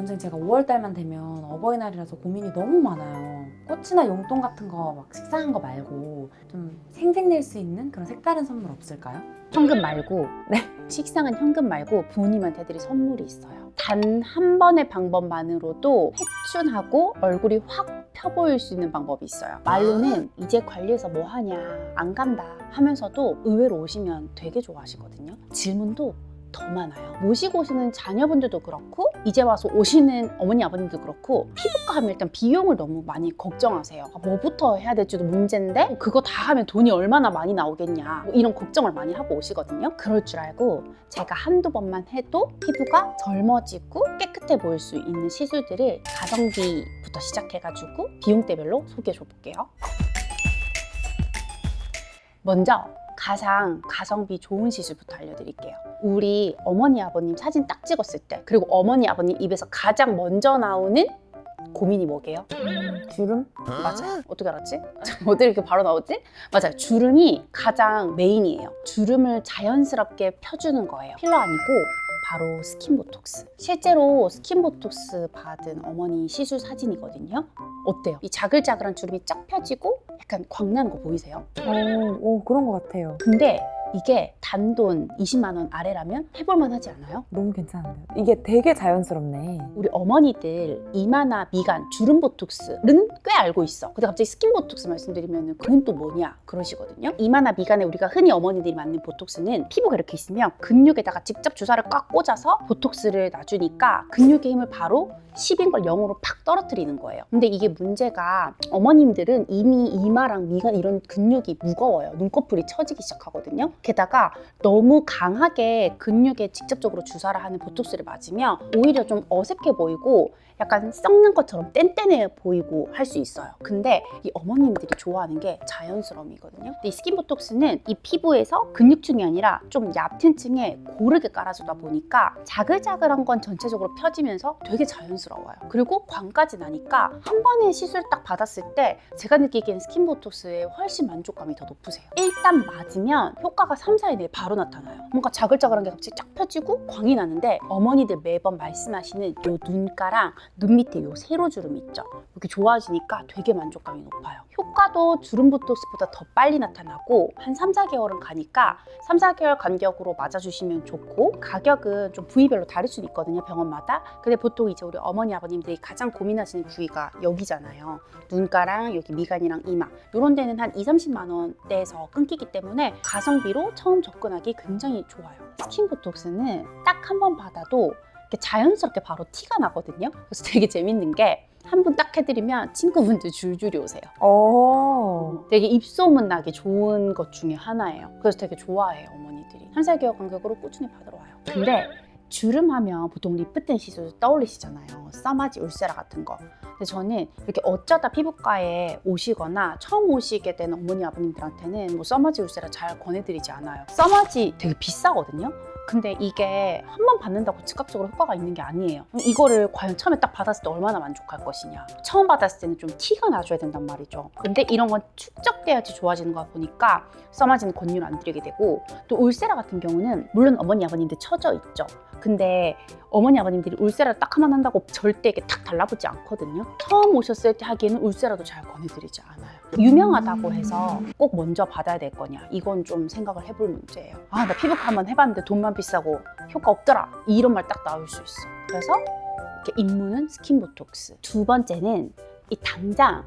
원장님, 제가 5월달만 되면 어버이날이라서 고민이 너무 많아요. 꽃이나 용돈 같은 거 막 식상한 거 말고 좀 생색낼 수 있는 그런 색다른 선물 없을까요? 현금 말고, 식상한 현금 말고 부모님한테 해드릴 선물이 있어요. 단 한 번의 방법만으로도 회춘하고 얼굴이 확 펴 보일 수 있는 방법이 있어요. 말로는 이제 관리해서 뭐 하냐, 안 간다 하면서도 의외로 오시면 되게 좋아하시거든요. 질문도 더 많아요. 모시고 오시는 자녀분들도 그렇고 이제 와서 오시는 어머니 아버님도 그렇고 피부과 하면 일단 비용을 너무 많이 걱정하세요. 뭐부터 해야 될지도 문제인데 그거 다 하면 돈이 얼마나 많이 나오겠냐, 뭐 이런 걱정을 많이 하고 오시거든요. 그럴 줄 알고 제가 한두 번만 해도 피부가 젊어지고 깨끗해 보일 수 있는 시술들을 가성비부터 시작해가지고 비용대별로 소개해 줘 볼게요. 먼저 가장 가성비 좋은 시술부터 알려드릴게요. 우리 어머니 아버님 사진 딱 찍었을 때, 그리고 어머니 아버님 입에서 가장 먼저 나오는 고민이 뭐게요? 주름? 맞아요. 어떻게 알았지? 어떻게 이렇게 바로 나오지? 맞아요. 주름이 가장 메인이에요. 주름을 자연스럽게 펴주는 거예요. 필러 아니고 바로 스킨보톡스. 실제로 스킨보톡스 받은 어머니 시술 사진이거든요. 어때요? 이 자글자글한 주름이 쫙 펴지고 약간 광나는 거 보이세요? 그런 것 같아요. 근데 이게 단돈 20만 원 아래라면 해볼만 하지 않아요? 너무 괜찮은데요? 이게 되게 자연스럽네. 우리 어머니들 이마나 미간, 주름 보톡스는 꽤 알고 있어. 근데 갑자기 스킨 보톡스 말씀드리면 그건 또 뭐냐 그러시거든요. 이마나 미간에 우리가 흔히 어머니들이 맞는 보톡스는 피부가 이렇게 있으면 근육에다가 직접 주사를 꽉 꽂아서 보톡스를 놔주니까 근육의 힘을 바로 10인 걸 0으로 팍 떨어뜨리는 거예요. 근데 이게 문제가 어머님들은 이미 이마랑 미간 이런 근육이 무거워요. 눈꺼풀이 처지기 시작하거든요. 게다가 너무 강하게 근육에 직접적으로 주사를 하는 보톡스를 맞으면 오히려 좀 어색해 보이고 약간 썩는 것처럼 뗀뗀해 보이고 할 수 있어요. 근데 이 어머님들이 좋아하는 게 자연스러움이거든요. 근데 이 스킨 보톡스는 이 피부에서 근육층이 아니라 좀 얕은 층에 고르게 깔아주다 보니까 자글자글한 건 전체적으로 펴지면서 되게 자연스러워요. 그리고 광까지 나니까 한 번에 시술 딱 받았을 때 제가 느끼기엔 스킨 보톡스에 훨씬 만족감이 더 높으세요. 일단 맞으면 효과가 3, 4일 내에 바로 나타나요. 뭔가 자글자글한 게 갑자기 쫙 펴지고 광이 나는데 어머니들 매번 말씀하시는 요 눈가랑 눈 밑에 요 세로주름 있죠? 이렇게 좋아지니까 되게 만족감이 높아요. 효과도 주름 보톡스보다 더 빨리 나타나고 한 3, 4개월은 가니까 3, 4개월 간격으로 맞아주시면 좋고 가격은 좀 부위별로 다를 수도 있거든요, 병원마다. 근데 보통 이제 우리 어머니 아버님들이 가장 고민하시는 부위가 여기잖아요. 눈가랑 여기 미간이랑 이마 이런 데는 한 2, 30만 원대에서 끊기기 때문에 가성비로 처음 접근하기 굉장히 좋아요. 스킨 보톡스는 딱 한 번 받아도 자연스럽게 바로 티가 나거든요. 그래서 되게 재밌는 게 한 분 딱 해드리면 친구분들 줄줄이 오세요. 되게 입소문 나기 좋은 것 중에 하나예요. 그래서 되게 좋아해요, 어머니들이. 한 4개월 간격으로 꾸준히 받으러 와요. 근데 주름하면 보통 리프팅 시술 떠올리시잖아요. 써마지, 울세라 같은 거. 근데 저는 이렇게 어쩌다 피부과에 오시거나 처음 오시게 된 어머니 아버님들한테는 뭐 써마지, 울세라 잘 권해드리지 않아요. 써마지 되게 비싸거든요. 근데 이게 한 번 받는다고 즉각적으로 효과가 있는 게 아니에요. 이거를 과연 처음에 딱 받았을 때 얼마나 만족할 것이냐. 처음 받았을 때는 좀 티가 나줘야 된단 말이죠. 근데 이런 건 축적돼야지 좋아지는 거다 보니까 써마지는 권유를 안 드리게 되고, 또 울세라 같은 경우는 물론 어머니 아버님들 처져 있죠. 근데 어머니 아버님들이 울세라를 딱 한번 한다고 절대 이렇게 탁 달라붙지 않거든요. 처음 오셨을 때 하기에는 울세라도 잘 권해드리지 않아요. 유명하다고 해서 꼭 먼저 받아야 될 거냐, 이건 좀 생각을 해볼 문제예요. 아, 나 피부과 한번 해봤는데 돈만 비싸고 효과 없더라, 이런 말 딱 나올 수 있어. 그래서 이렇게 입문은 스킨 보톡스. 두 번째는 이 당장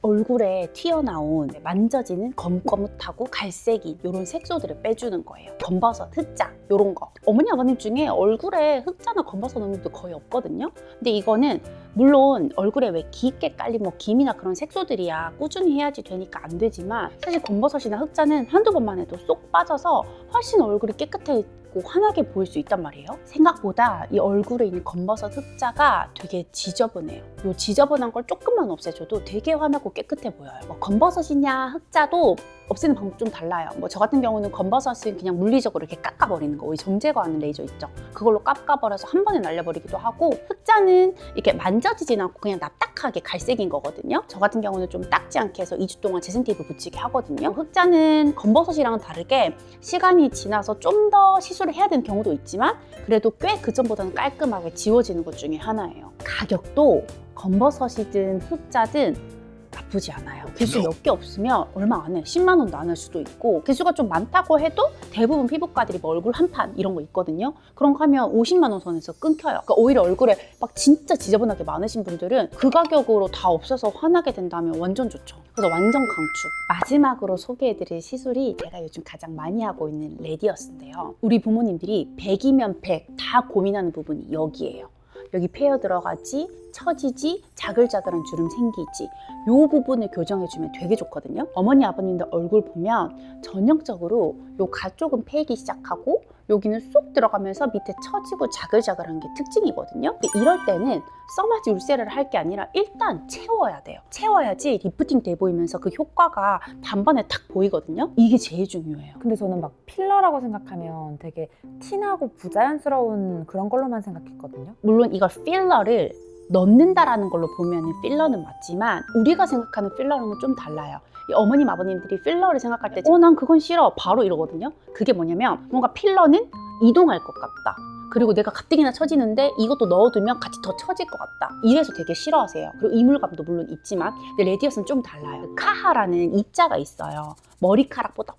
얼굴에 튀어나온 만져지는 검거뭇하고 갈색이 이런 색소들을 빼주는 거예요. 검버섯, 흑자 이런 거. 어머니 아버님 중에 얼굴에 흑자나 검버섯 넣는 분도 거의 없거든요. 근데 이거는 물론 얼굴에 왜 깊게 깔린 뭐 김이나 그런 색소들이야 꾸준히 해야지 되니까 안 되지만, 사실 검버섯이나 흑자는 한두 번만 해도 쏙 빠져서 훨씬 얼굴이 깨끗해지고 환하게 보일 수 있단 말이에요. 생각보다 이 얼굴에 있는 검버섯, 흑자가 되게 지저분해요. 이 지저분한 걸 조금만 없애줘도 되게 환하고 깨끗해 보여요. 뭐 검버섯이냐 흑자도 없애는 방법 좀 달라요. 뭐 저 같은 경우는 검버섯은 그냥 물리적으로 이렇게 깎아버리는 거, 우리 점 제거하는 레이저 있죠. 그걸로 깎아버려서 한 번에 날려버리기도 하고, 흑자는 이렇게 만져지진 않고 그냥 납작하게 갈색인 거거든요. 저 같은 경우는 좀 닦지 않게 해서 2주 동안 재생 테이프 붙이게 하거든요. 흑자는 검버섯이랑은 다르게 시간이 지나서 좀 더 시술을 해야 되는 경우도 있지만 그래도 꽤 그전보다는 깔끔하게 지워지는 것 중에 하나예요. 가격도 검버섯이든 흑자든 나쁘지 않아요. 개수 몇 개 없으면 얼마 안 해. 10만 원도 안 할 수도 있고, 개수가 좀 많다고 해도 대부분 피부과들이 뭐 얼굴 한 판 이런 거 있거든요. 그런 거 하면 50만 원 선에서 끊겨요. 그러니까 오히려 얼굴에 막 진짜 지저분하게 많으신 분들은 그 가격으로 다 없어서 화나게 된다면 완전 좋죠. 그래서 완전 강추. 마지막으로 소개해드릴 시술이 제가 요즘 가장 많이 하고 있는 레디어스인데요. 우리 부모님들이 100이면 100 다 고민하는 부분이 여기예요. 여기 폐어 들어가지, 처지지, 자글자글한 주름 생기지, 이 부분을 교정해주면 되게 좋거든요. 어머니 아버님들 얼굴 보면 전형적으로 요 가쪽은 패이기 시작하고 여기는 쏙 들어가면서 밑에 처지고 자글자글한 게 특징이거든요. 근데 이럴 때는 써마지 울세라를 할 게 아니라 일단 채워야 돼요. 채워야지 리프팅 돼 보이면서 그 효과가 단번에 탁 보이거든요. 이게 제일 중요해요. 근데 저는 막 필러라고 생각하면 되게 티나고 부자연스러운 그런 걸로만 생각했거든요. 물론 이걸 필러를 넣는다라는 걸로 보면 필러는 맞지만 우리가 생각하는 필러랑은 좀 달라요. 이 어머님 아버님들이 필러를 생각할 때 난 그건 싫어 바로 이러거든요. 그게 뭐냐면 뭔가 필러는 이동할 것 같다. 그리고 내가 가뜩이나 처지는데 이것도 넣어두면 같이 더 처질 것 같다. 이래서 되게 싫어하세요. 그리고 이물감도 물론 있지만, 근데 레디어스는 좀 달라요. 카하라는 입자가 있어요. 머리카락보다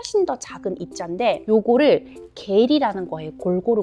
훨씬 더 작은 입자인데 요거를 겔이라는 거에 골고루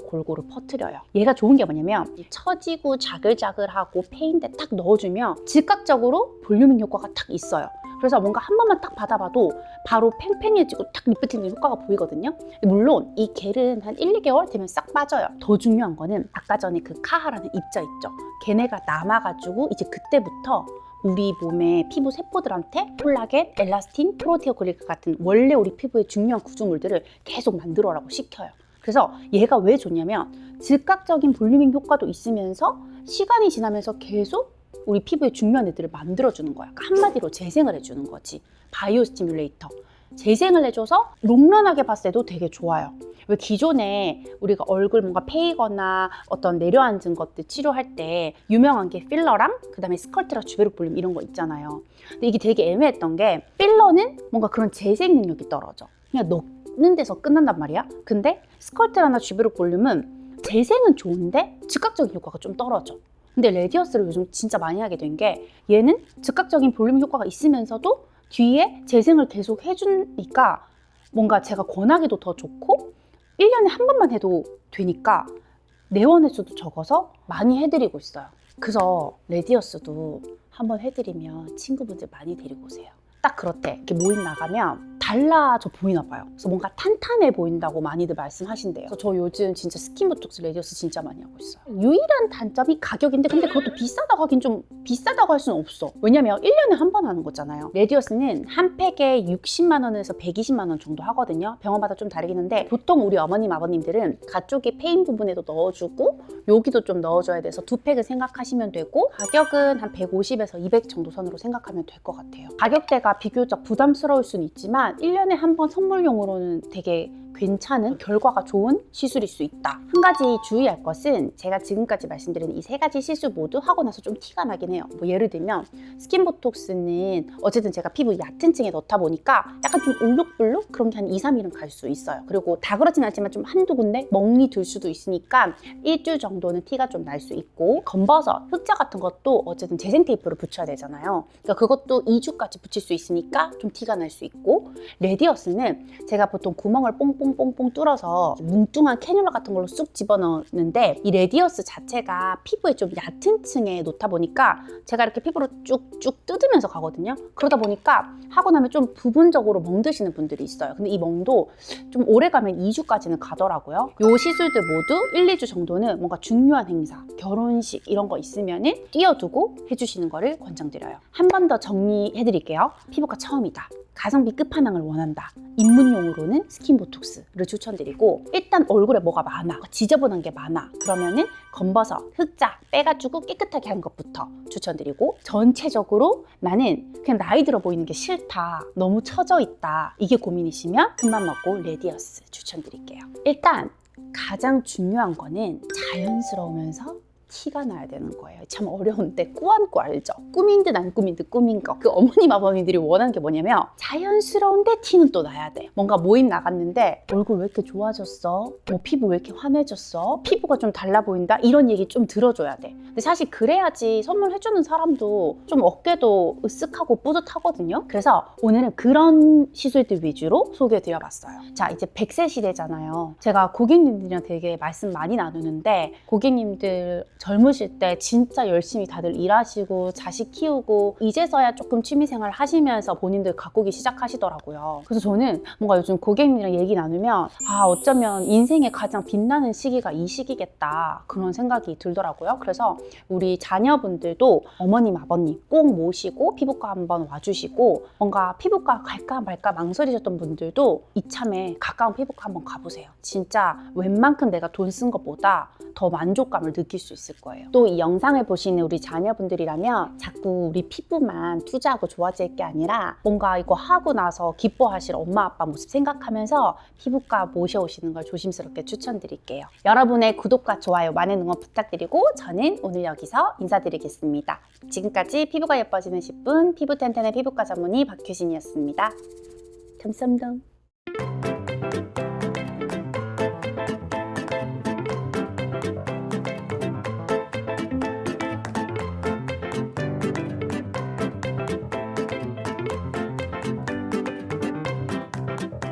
퍼뜨려요. 얘가 좋은 게 뭐냐면 처지고 자글자글하고 패인데 딱 넣어주면 즉각적으로 볼륨ing 효과가 딱 있어요. 그래서 뭔가 한 번만 딱 받아봐도 바로 팽팽해지고 딱 리프팅 효과가 보이거든요. 물론 이 겔은 한 1, 2개월 되면 싹 빠져요. 더 중요한 거는 아까 전에 그 카하라는 입자 있죠. 걔네가 남아가지고 이제 그때부터 우리 몸의 피부 세포들한테 콜라겐, 엘라스틴, 프로테오글리카 같은 원래 우리 피부의 중요한 구조물들을 계속 만들어라고 시켜요. 그래서 얘가 왜 좋냐면 즉각적인 볼륨ing 효과도 있으면서 시간이 지나면서 계속 우리 피부에 중요한 애들을 만들어주는 거야. 그러니까 한마디로 재생을 해주는 거지. 바이오 스티뮬레이터. 재생을 해줘서 롱런하게 봤을 때도 되게 좋아요. 왜 기존에 우리가 얼굴 뭔가 패이거나 어떤 내려앉은 것들 치료할 때 유명한 게 필러랑 그다음에 스컬트랑 주베룩 볼륨 이런 거 있잖아요. 근데 이게 되게 애매했던 게 필러는 뭔가 그런 재생 능력이 떨어져. 그냥 넣는 데서 끝난단 말이야. 근데 스컬트라나 주베룩 볼륨은 재생은 좋은데 즉각적인 효과가 좀 떨어져. 근데 레디어스를 요즘 진짜 많이 하게 된 게 얘는 즉각적인 볼륨 효과가 있으면서도 뒤에 재생을 계속 해주니까 뭔가 제가 권하기도 더 좋고 1년에 한 번만 해도 되니까 내원 횟수도 적어서 많이 해드리고 있어요. 그래서 레디어스도 한번 해드리면 친구분들 많이 데리고 오세요. 딱 그렇대. 이렇게 모임 나가면 달라져 보이나 봐요. 그래서 뭔가 탄탄해 보인다고 많이들 말씀하신대요. 그래서 저 요즘 진짜 스킨 보톡스 레디어스 진짜 많이 하고 있어요. 유일한 단점이 가격인데 근데 그것도 비싸다고 하긴 좀 비싸다고 할 수는 없어. 왜냐면 1년에 한 번 하는 거잖아요. 레디어스는 한 팩에 60만 원에서 120만 원 정도 하거든요. 병원마다 좀 다르긴 한데 보통 우리 어머님 아버님들은 가쪽에 페인 부분에도 넣어주고 여기도 좀 넣어줘야 돼서 두 팩을 생각하시면 되고 가격은 한 150에서 200 정도 선으로 생각하면 될 것 같아요. 가격대가 비교적 부담스러울 수는 있지만 1년에 한 번 선물용으로는 되게 괜찮은 결과가 좋은 시술일 수 있다. 한 가지 주의할 것은 제가 지금까지 말씀드린 이 세 가지 시술 모두 하고 나서 좀 티가 나긴 해요. 뭐 예를 들면 스킨 보톡스는 어쨌든 제가 피부 얕은 층에 넣다 보니까 약간 좀 울룩불룩 그런 게 한 2, 3일은 갈 수 있어요. 그리고 다 그렇진 않지만 좀 한두 군데 멍이 들 수도 있으니까 일주일 정도는 티가 좀 날 수 있고 검버섯, 흑자 같은 것도 어쨌든 재생 테이프를 붙여야 되잖아요. 그러니까 그것도 2주까지 붙일 수 있으니까 좀 티가 날 수 있고 레디어스는 제가 보통 구멍을 뽕뽕뽕뽕 뚫어서 뭉뚱한 캐뉼라 같은 걸로 쑥 집어넣는데 이 레디어스 자체가 피부에 좀 얕은 층에 놓다 보니까 제가 이렇게 피부로 쭉쭉 뜯으면서 가거든요. 그러다 보니까 하고 나면 좀 부분적으로 멍드시는 분들이 있어요. 근데 이 멍도 좀 오래 가면 2주까지는 가더라고요. 요 시술들 모두 1, 2주 정도는 뭔가 중요한 행사, 결혼식 이런 거 있으면은 띄워두고 해주시는 거를 권장드려요. 한 번 더 정리해드릴게요. 피부과 처음이다. 가성비 끝판왕을 원한다. 입문용으로는 스킨 보톡스를 추천드리고, 일단 얼굴에 뭐가 많아, 지저분한 게 많아, 그러면은 검버섯, 흑자 빼가지고 깨끗하게 한 것부터 추천드리고, 전체적으로 나는 그냥 나이 들어 보이는 게 싫다, 너무 처져 있다, 이게 고민이시면 큰맘 먹고 레디어스 추천드릴게요. 일단 가장 중요한 거는 자연스러우면서 티가 나야 되는 거예요. 참 어려운데 꾸안꾸 알죠? 꾸민 듯 안 꾸민 듯 꾸민 거. 그 어머님 아버님들이 원하는 게 뭐냐면 자연스러운데 티는 또 나야 돼. 뭔가 모임 나갔는데 얼굴 왜 이렇게 좋아졌어? 뭐 피부 왜 이렇게 환해졌어? 피부가 좀 달라 보인다? 이런 얘기 좀 들어줘야 돼. 근데 사실 그래야지 선물해주는 사람도 좀 어깨도 으쓱하고 뿌듯하거든요. 그래서 오늘은 그런 시술들 위주로 소개해드려봤어요. 자, 이제 100세 시대잖아요. 제가 고객님들이랑 되게 말씀 많이 나누는데, 고객님들 젊으실 때 진짜 열심히 다들 일하시고 자식 키우고 이제서야 조금 취미생활 하시면서 본인들 가꾸기 시작하시더라고요. 그래서 저는 뭔가 요즘 고객님이랑 얘기 나누면 어쩌면 인생의 가장 빛나는 시기가 이 시기겠다, 그런 생각이 들더라고요. 그래서 우리 자녀분들도 어머님 아버님 꼭 모시고 피부과 한번 와주시고, 뭔가 피부과 갈까 말까 망설이셨던 분들도 이참에 가까운 피부과 한번 가보세요. 진짜 웬만큼 내가 돈 쓴 것보다 더 만족감을 느낄 수 있을 거예요. 또 이 영상을 보시는 우리 자녀분들이라면 자꾸 우리 피부만 투자하고 좋아질 게 아니라 뭔가 이거 하고 나서 기뻐하실 엄마 아빠 모습 생각하면서 피부과 모셔오시는 걸 조심스럽게 추천드릴게요. 여러분의 구독과 좋아요 많은 응원 부탁드리고 저는 오늘 여기서 인사드리겠습니다. 지금까지 피부가 예뻐지는 10분 피부 텐텐의 피부과 전문의 박효신이었습니다. 감사합니다.